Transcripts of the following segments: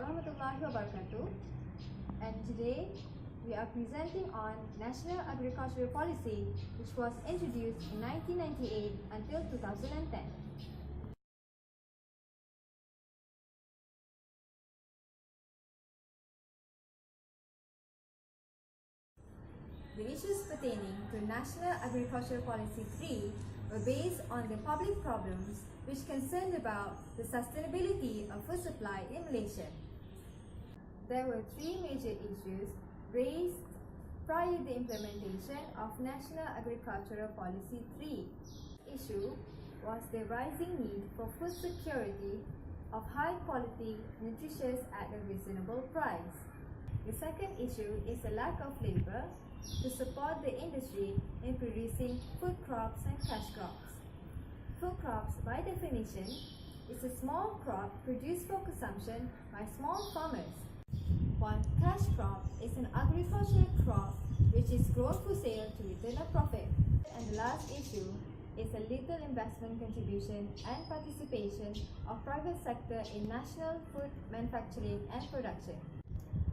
warahmatullahi wabarakatuh, and today we are presenting on National Agricultural Policy, which was introduced in 1998 until 2010. The issues pertaining to National Agricultural Policy 3 were based on the public problems which concerned about the sustainability of food supply in Malaysia. There were three major issues raised prior to the implementation of National Agricultural Policy 3. The issue was the rising need for food security of high quality, nutritious at a reasonable price. The second issue is the lack of labor to support the industry in producing food crops and cash crops. Food crops, by definition, is a small crop produced for consumption by small farmers, while cash crop is an agricultural crop which is grown for sale to return a profit. And the last issue is a little investment contribution and participation of private sector in national food manufacturing and production.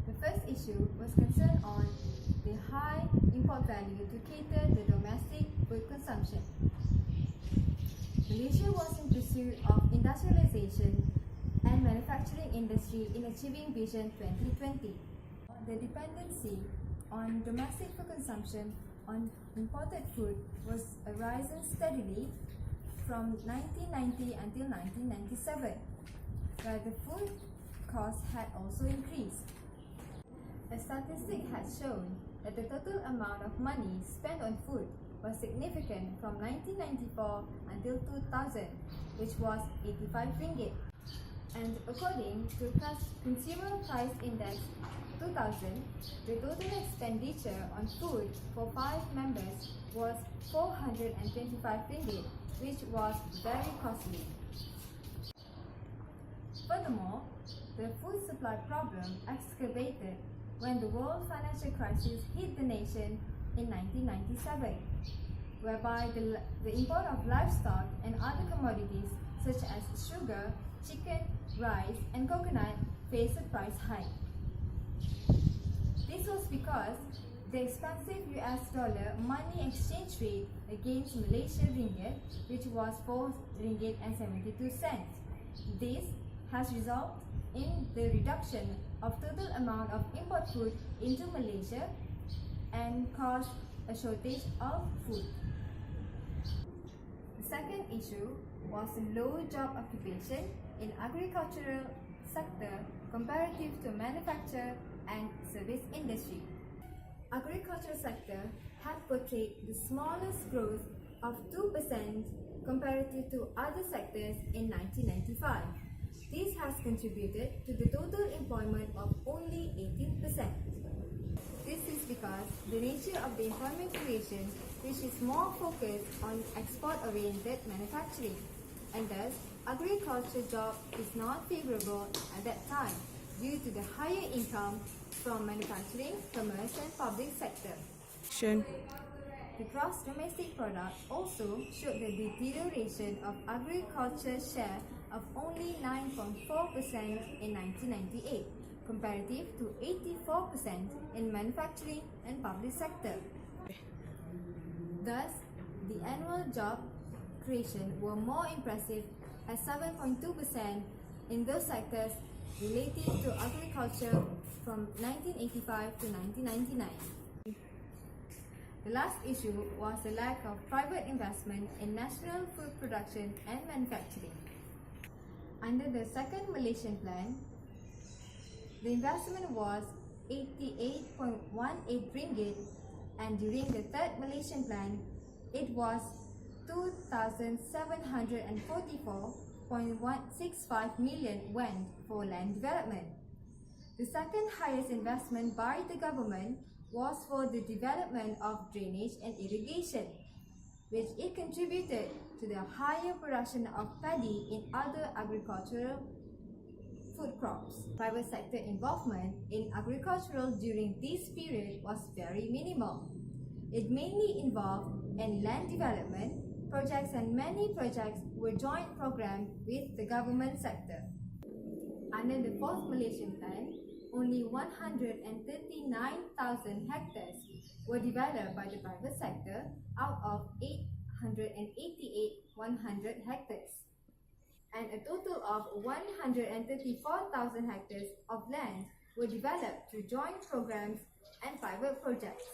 The first issue was concerned on the high import value to cater the domestic food consumption. Malaysia was in pursuit of industrialization and manufacturing industry in achieving Vision 2020. The dependency on domestic food consumption on imported food was rising steadily from 1990 until 1997, where the food costs had also increased. A statistic has shown that the total amount of money spent on food was significant from 1994 until 2000, which was 85 ringgit. And according to Consumer Price Index 2000, the total expenditure on food for 5 members was 425 ringgit, which was very costly. Furthermore, the food supply problem exacerbated when the world financial crisis hit the nation in 1997, whereby the import of livestock and other commodities such as sugar, chicken, rice, and coconut faced a price hike. This was because the expensive US dollar money exchange rate against Malaysian ringgit, which was 4 ringgit and 72 cents. This has resulted in the reduction of total amount of import food into Malaysia and caused a shortage of food. The second issue was the low job occupation in agricultural sector comparative to manufacture and service industry. Agricultural sector had portrayed the smallest growth of 2% comparative to other sectors in 1995. This has contributed to the total employment of only 18%. This is because the nature of the employment creation, which is more focused on export-oriented manufacturing, and thus agriculture job is not favorable at that time due to the higher income from manufacturing, commerce, and public sector. The gross domestic product also showed the deterioration of agriculture share of only 9.4% in 1998, comparative to 84% in manufacturing and public sector. Thus, the annual job creation were more impressive at 7.2% in those sectors relating to agriculture from 1985 to 1999. The last issue was the lack of private investment in national food production and manufacturing. Under the second Malaysian Plan, the investment was 88.18 ringgit, and during the third Malaysian Plan, it was 2,744.165 million went for land development. The second highest investment by the government was for the development of drainage and irrigation, which it contributed to the higher production of paddy in other agricultural food crops. Private sector involvement in agricultural during this period was very minimal. It mainly involved in land development projects, and many projects were joint programmed with the government sector. Under the fourth Malaysian Plan, only 139,000 hectares were developed by the private sector out of 888,100 hectares, and a total of 134,000 hectares of land were developed through joint programs and private projects.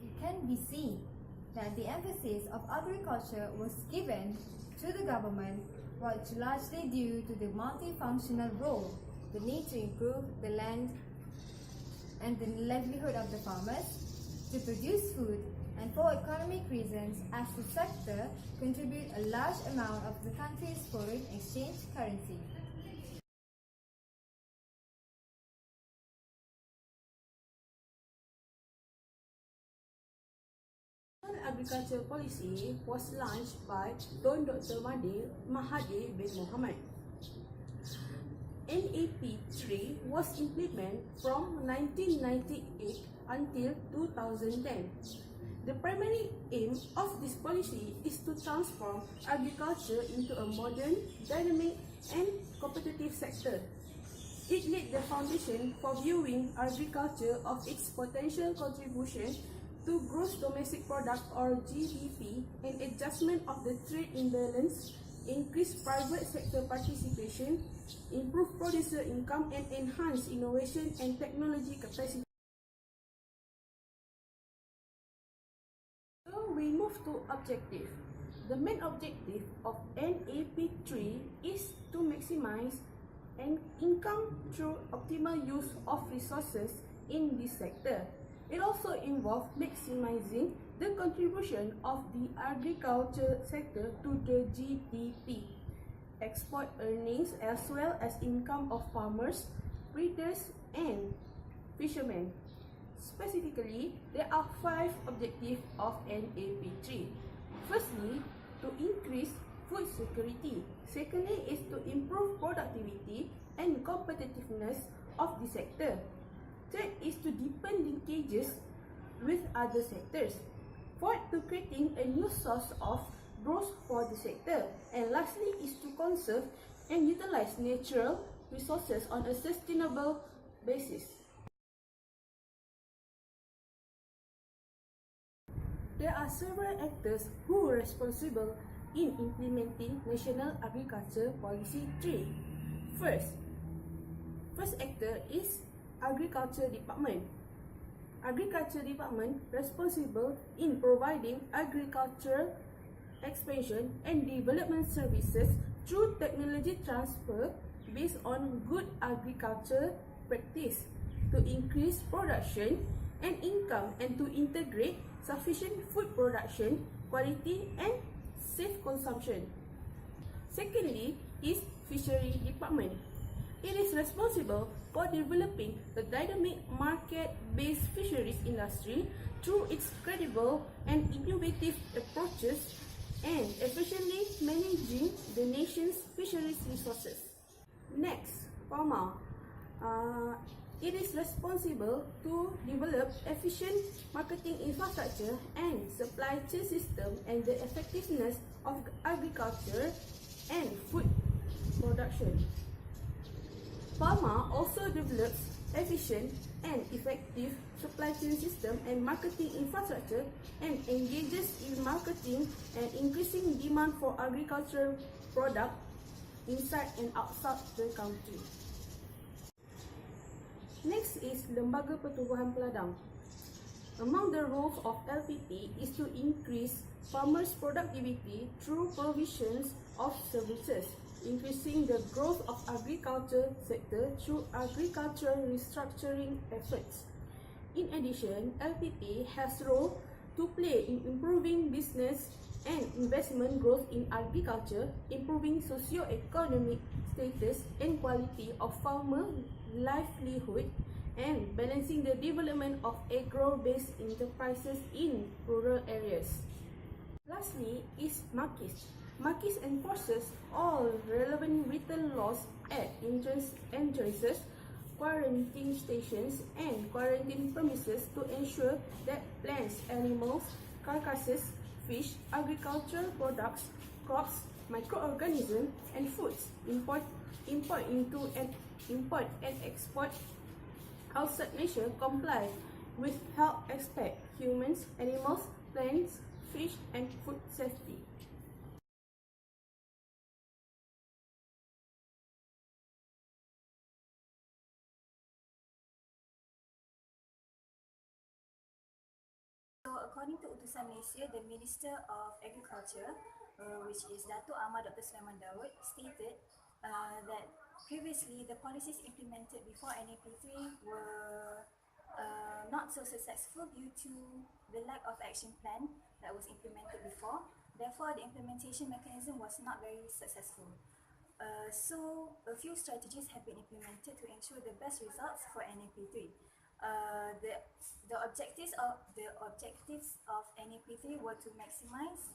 It can be seen that the emphasis of agriculture was given to the government was largely due to the multifunctional role, the need to improve the land and the livelihood of the farmers, to produce food, and for economic reasons, as the sector contributes a large amount of the country's foreign exchange currency. Agriculture policy was launched by Tun Dr. Mahathir bin Mohamad. NAP 3 was implemented from 1998 until 2010. The primary aim of this policy is to transform agriculture into a modern, dynamic and competitive sector. It laid the foundation for viewing agriculture of its potential contribution to gross domestic product or GDP and adjustment of the trade imbalance, increase private sector participation, improve producer income and enhance innovation and technology capacity. So we move to objective. The main objective of NAP 3 is to maximize an income through optimal use of resources in this sector. It also involves maximizing the contribution of the agriculture sector to the GDP, export earnings as well as income of farmers, breeders and fishermen. Specifically, there are 5 objectives of NAP 3. Firstly, to increase food security. Secondly is to improve productivity and competitiveness of the sector. Third is to deepen linkages with other sectors. Fourth, to creating a new source of growth for the sector. And lastly is to conserve and utilize natural resources on a sustainable basis. There are several actors who are responsible in implementing National Agriculture Policy 3. First actor is Agriculture Department. Agriculture Department responsible in providing agricultural expansion and development services through technology transfer based on good agriculture practice to increase production and income and to integrate sufficient food production, quality and safe consumption. Secondly is Fishery Department. It is responsible for developing a dynamic market-based fisheries industry through its credible and innovative approaches and efficiently managing the nation's fisheries resources. Next, Pharma. It is responsible to develop efficient marketing infrastructure and supply chain system and the effectiveness of agriculture and food production. Pharma also develops efficient and effective supply chain system and marketing infrastructure and engages in marketing and increasing demand for agricultural products inside and outside the country. Next is Lembaga Pertubuhan Peladang. Among the roles of LPP is to increase farmers' productivity through provisions of services, increasing the growth of agriculture sector through agricultural restructuring efforts. In addition, LPP has role to play in improving business and investment growth in agriculture, improving socio-economic status and quality of farmer livelihood, and balancing the development of agro-based enterprises in rural areas. Lastly is Makis. Makis enforces all relevant written laws at entrances, quarantine stations, and quarantine premises to ensure that plants, animals, carcasses, fish, agricultural products, crops, microorganisms, and foods import and export outside nation comply with health aspect, humans, animals, plants, fish, and food safety. So, according to Utusan Malaysia, the Minister of Agriculture, which is Datuk Ahmad Dr. Sulaiman Daud, stated that previously the policies implemented before NAP3 were not so successful due to the lack of action plan that was implemented before. Therefore, the implementation mechanism was not very successful. So a few strategies have been implemented to ensure the best results for NAP3. The objectives of NAP3 were to maximize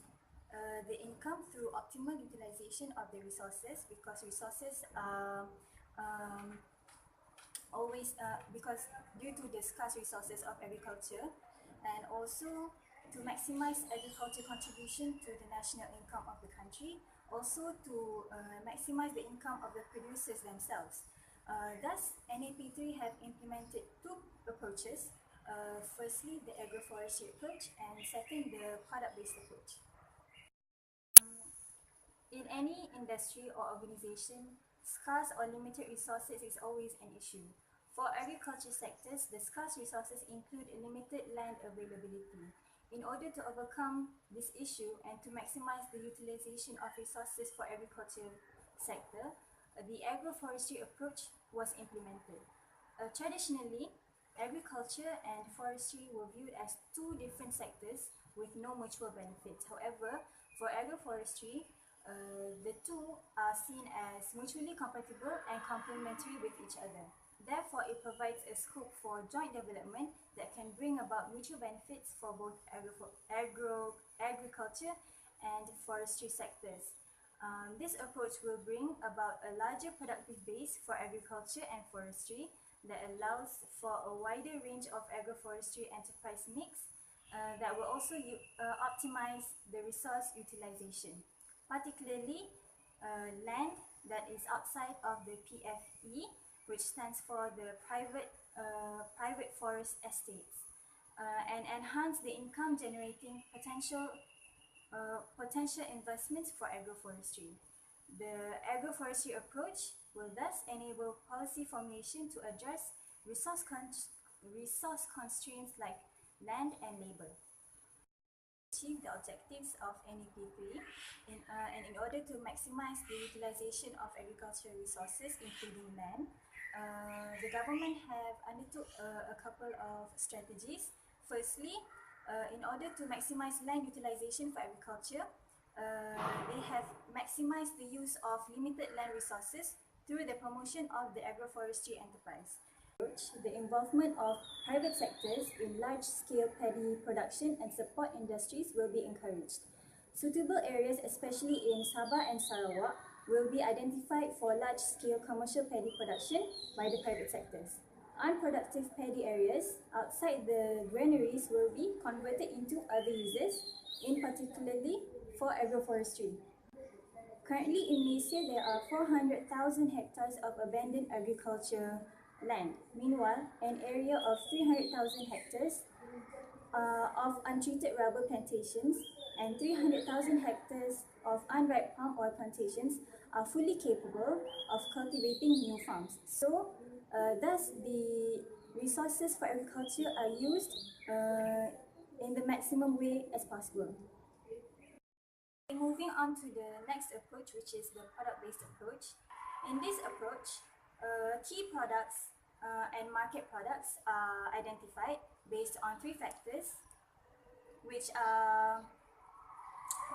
the income through optimal utilization of the resources, because resources are always because due to the scarce resources of agriculture, and also to maximize agriculture contribution to the national income of the country, also to maximize the income of the producers themselves. Thus, NAP3 have implemented two approaches. Firstly, the agroforestry approach, and second, the product-based approach. In any industry or organization, scarce or limited resources is always an issue. For agriculture sectors, the scarce resources include limited land availability. In order to overcome this issue and to maximize the utilization of resources for agriculture sector, the agroforestry approach was implemented. Traditionally, agriculture and forestry were viewed as two different sectors with no mutual benefits. However, for agroforestry, the two are seen as mutually compatible and complementary with each other. Therefore, it provides a scope for joint development that can bring about mutual benefits for both agriculture and forestry sectors. This approach will bring about a larger productive base for agriculture and forestry that allows for a wider range of agroforestry enterprise mix that will also optimize the resource utilization, particularly land that is outside of the PFE, which stands for the private forest estates, and enhance the income generating potential investments for agroforestry. The agroforestry approach will thus enable policy formulation to address resource constraints like land and labor. Achieve the objectives of NAP3, and in order to maximize the utilization of agricultural resources, including land, the government have undertook a couple of strategies. Firstly, in order to maximize land utilization for agriculture, they have maximized the use of limited land resources through the promotion of the agroforestry enterprise. The involvement of private sectors in large-scale paddy production and support industries will be encouraged. Suitable areas, especially in Sabah and Sarawak, will be identified for large-scale commercial paddy production by the private sectors. Unproductive paddy areas outside the granaries will be converted into other uses, in particularly for agroforestry. Currently in Malaysia, there are 400,000 hectares of abandoned agriculture land. Meanwhile, an area of 300,000 hectares of untreated rubber plantations and 300,000 hectares of unripe palm oil plantations are fully capable of cultivating new farms. So, thus the resources for agriculture are used in the maximum way as possible. Moving on to the next approach, which is the product-based approach. In this approach, key products and market products are identified based on three factors, which are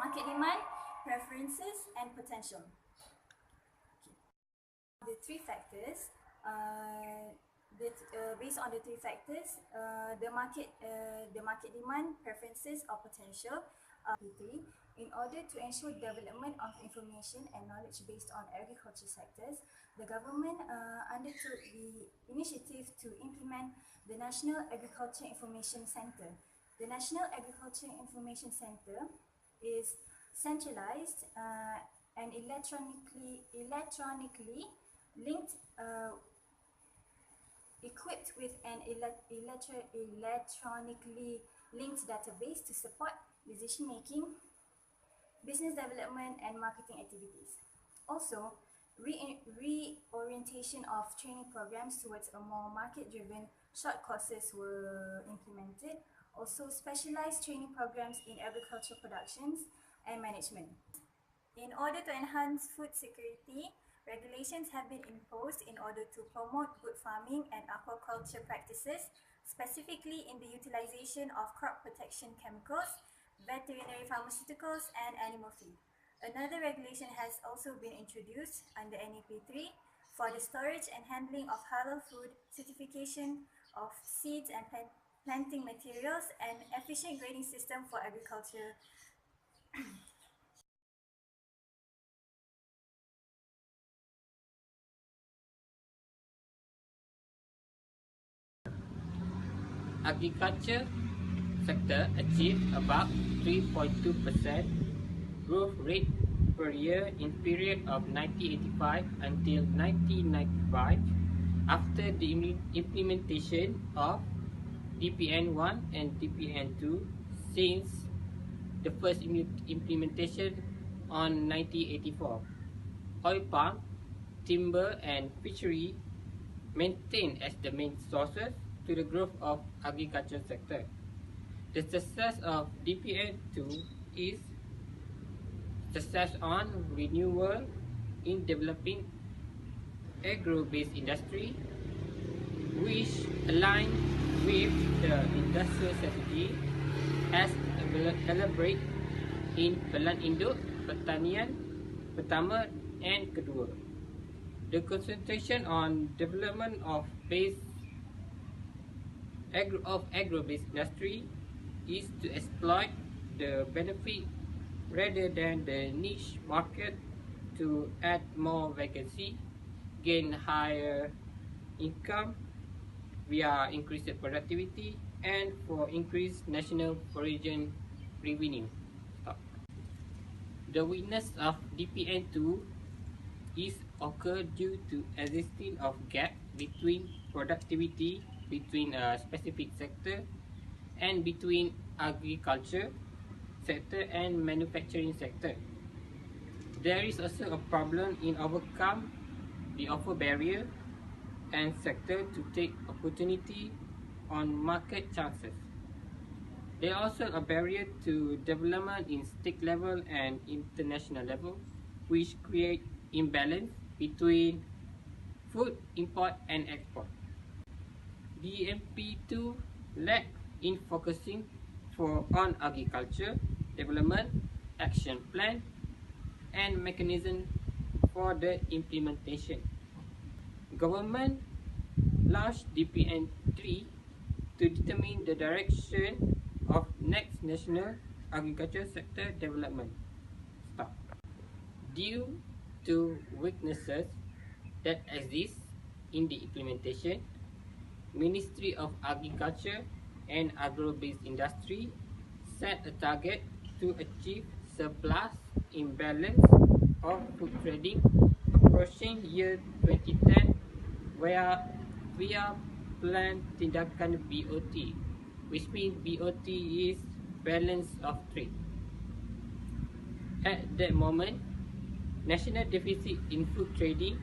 market demand, preferences, and potential. The three factors, based on the three factors, the market demand, preferences, or potential. In order to ensure development of information and knowledge based on agriculture sectors, the government undertook the initiative to implement the National Agriculture Information Centre. The National Agriculture Information Centre is centralized and electronically linked equipped with an electronically linked database to support decision making, business development, and marketing activities. Also, reorientation of training programs towards a more market-driven short courses were implemented. Also, specialized training programs in agricultural productions and management. In order to enhance food security, regulations have been imposed in order to promote good farming and aquaculture practices, specifically in the utilization of crop protection chemicals, veterinary pharmaceuticals, and animal feed. Another regulation has also been introduced under NEP 3 for the storage and handling of halal food, certification of seeds and planting materials, and efficient grading system for agriculture. Agriculture sector achieved about 3.2% growth rate per year in period of 1985 until 1995 after the implementation of DPN1 and DPN2 since the first implementation on 1984. Oil palm, timber and fishery maintained as the main sources to the growth of agriculture sector. The success of DPN2 is success on renewal in developing agro-based industry, which align with the industrial strategy as elaborate in Pelan Induk, Pertanian Pertama and Kedua. The concentration on development of agro-based industry is to exploit the benefit rather than the niche market to add more vacancy, gain higher income via increased productivity, and for increased national origin revenue. The weakness of DPN2 is occur due to existing of gap between productivity between a specific sector and between agriculture sector and manufacturing sector. There is also a problem in overcome the offer barrier and sector to take opportunity on market chances. There are also a barrier to development in state level and international level, which create imbalance between food import and export. DMP2 lack in focusing on agriculture development, action plan, and mechanism for the implementation. Government launched DPN3 to determine the direction of next national agriculture sector development. Due to weaknesses that exist in the implementation, Ministry of Agriculture and Agro-based Industry set a target to achieve surplus imbalance of food trading approaching year 2010 via Plan Tindakan BOT, which means BOT is balance of trade. At that moment, national deficit in food trading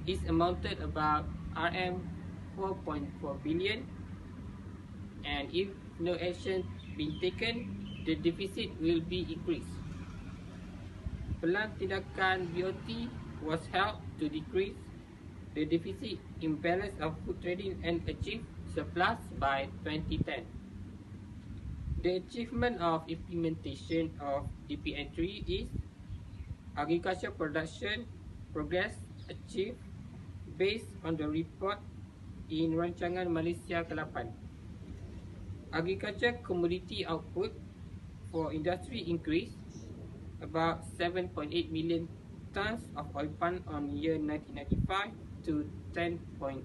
is amounted about RM 4.4 billion, and if no action been taken, the deficit will be increased. Pelan Tindakan BOT was held to decrease the deficit imbalance of food trading and achieve surplus by 2010. The achievement of implementation of DPN3 is agriculture production progress achieved based on the report in Rancangan Malaysia ke-8. Agriculture commodity output for industry increased about 7.8 million tons of oil palm on year 1995 to 10.8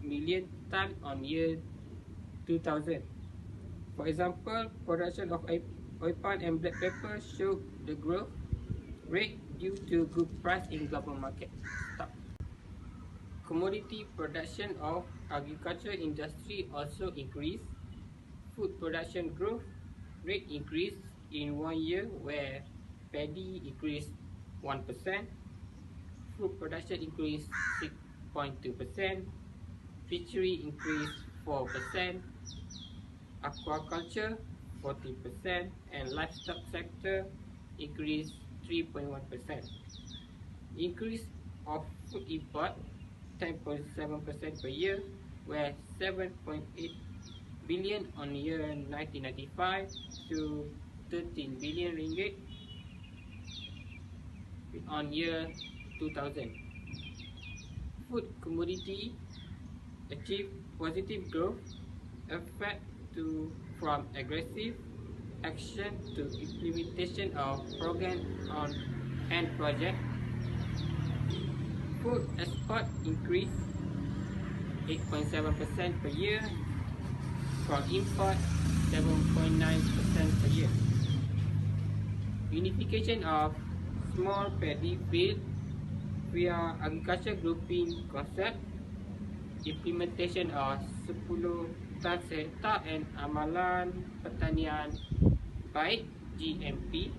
million tons on year 2000. For example, production of oil palm and black pepper showed the growth rate due to good price in global market. Commodity production of agriculture industry also increased. Food production growth rate increased in 1 year, where paddy increased 1%, fruit production increased 6.2%, fishery increased 4%, aquaculture 40%, and livestock sector increased 3.1%. Increase of food import 10.7% per year, where 7.8 billion on year 1995 to 13 billion ringgit on year 2000. Food commodity achieved positive growth, effect from aggressive action to implementation of program on and project. Food export increased 8.7% per year, from import 7.9% per year. Unification of small paddy field via agriculture grouping concept, implementation of 10 tan sehektar and Amalan Pertanian Baik GMP,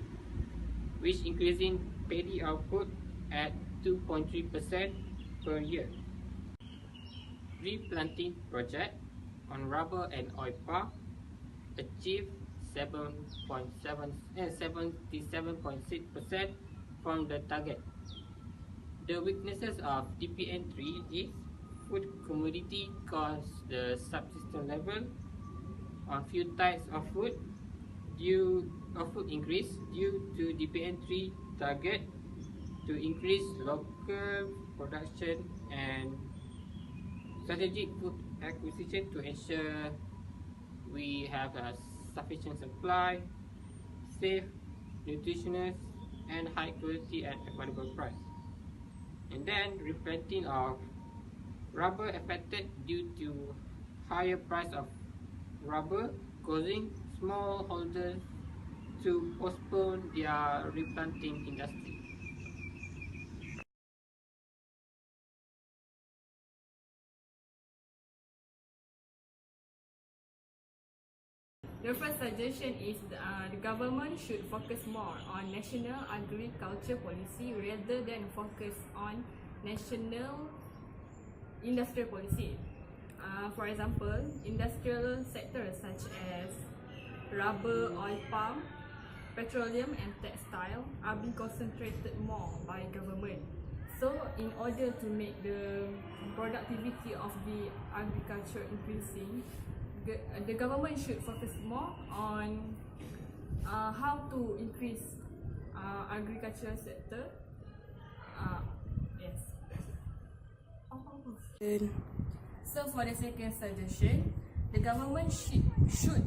which increasing paddy output at 2.3% per year. Replanting project on rubber and oil palm achieved 77.6% from the target. The weaknesses of DPN3 is food commodity cause the subsistence level on few types of food increase due to DPN3 target to increase local production and strategic food acquisition to ensure we have a sufficient supply, safe, nutritious, and high quality at affordable price. And then replanting of rubber affected due to higher price of rubber, causing smallholders to postpone their replanting industry. The first suggestion is the government should focus more on national agriculture policy rather than focus on national industrial policy. For example, industrial sectors such as rubber, oil palm, petroleum and textile are being concentrated more by government. So in order to make the productivity of the agriculture increasing, the government should focus more on how to increase agriculture sector. Yes. So for the second suggestion, the government should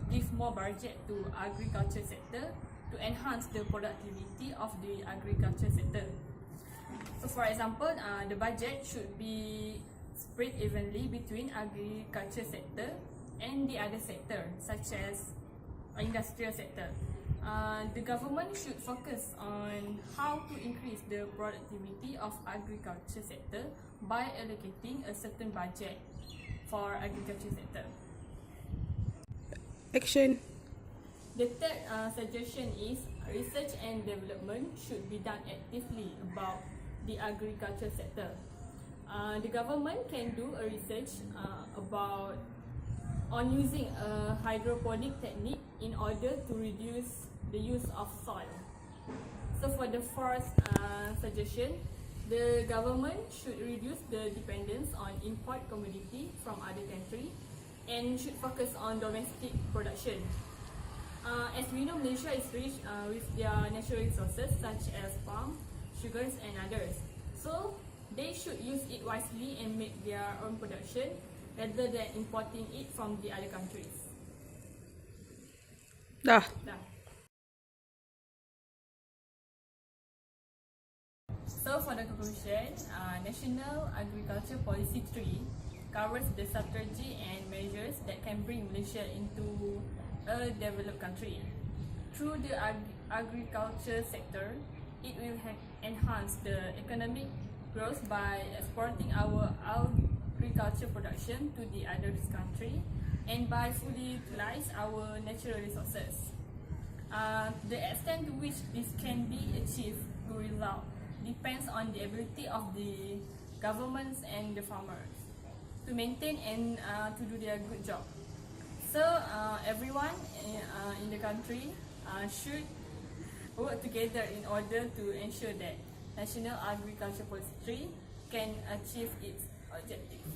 give more budget to agriculture sector to enhance the productivity of the agriculture sector. So for example, the budget should be spread evenly between agriculture sector and the other sector, such as industrial sector. The government should focus on how to increase the productivity of agriculture sector by allocating a certain budget for agriculture sector. Action. The third suggestion is research and development should be done actively about the agriculture sector. The government can do a research on using a hydroponic technique in order to reduce the use of soil. So for the fourth suggestion, the government should reduce the dependence on import commodity from other countries and should focus on domestic production. As we know, Malaysia is rich with their natural resources such as palm, sugars and others. So they should use it wisely and make their own production rather than importing it from the other countries. Dah. So for the conclusion, National Agriculture Policy 3 covers the strategy and measures that can bring Malaysia into a developed country. Through the agriculture sector, It will enhance the economic growth by exporting our agriculture production to the other country and by fully utilize our natural resources. The extent to which this can be achieved, good result, depends on the ability of the governments and the farmers to maintain and to do their good job. So everyone in the country should work together in order to ensure that National Agriculture Policy 3 can achieve its objectives.